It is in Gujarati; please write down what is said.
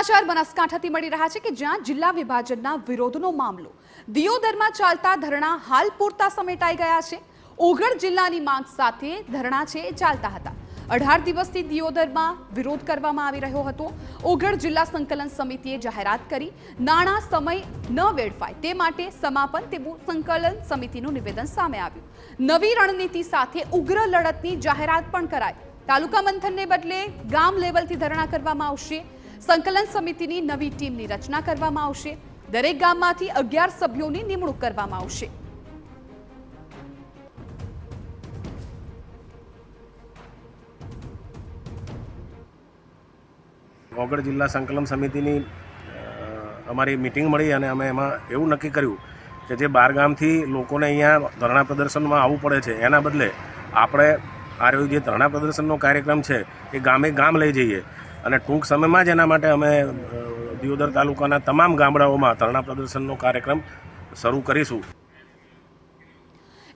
સમાચાર બનાસકાંઠાથી મળી રહ્યા છે કે જ્યાં જિલ્લા વિભાજનના વિરોધનો મામલો દિયોદરમાં ચાલતા ધરણા હાલ પૂરતા સમેટાઈ ગયા છે। ઓગળ જિલ્લાની માંગ સાથે ધરણા છે ચાલતા હતા। 18 દિવસથી દિયોદરમાં વિરોધ કરવામાં આવી રહ્યો હતો। ઓગળ જિલ્લા સંકલન સમિતિએ જાહેરાત કરી નાણાં સમય ન વેડફાય તે માટે સમાપન તેવું સંકલન સમિતિનું નિવેદન સામે આવ્યું। નવી રણનીતિ સાથે ઉગ્ર લડતની જાહેરાત પણ કરાઈ। તાલુકા મંથનને બદલે ગામ લેવલથી ધરણા કરવામાં આવશે। સંકલન સમિતિની નવી ટીમની રચના કરવામાં આવશે। દરેક ગામમાંથી 11 સભ્યોની નિમણૂક કરવામાં આવશે। ઓગળ જિલ્લા સંકલન સમિતિની અમારી મીટિંગ મળી અને અમે એમાં એવું નક્કી કર્યું કે જે બહાર ગામથી લોકોને અહીંયા ધરણા પ્રદર્શનમાં આવવું પડે છે એના બદલે આપણે આ જે ધરણા પ્રદર્શનનો કાર્યક્રમ છે એ ગામે ગામ લઈ જઈએ અને ટૂંક સમયમાં જ એના માટે અમે દિયોદર તાલુકાના તમામ ગામડાઓમાં ધરણા પ્રદર્શનનો કાર્યક્રમ શરૂ કરીશું।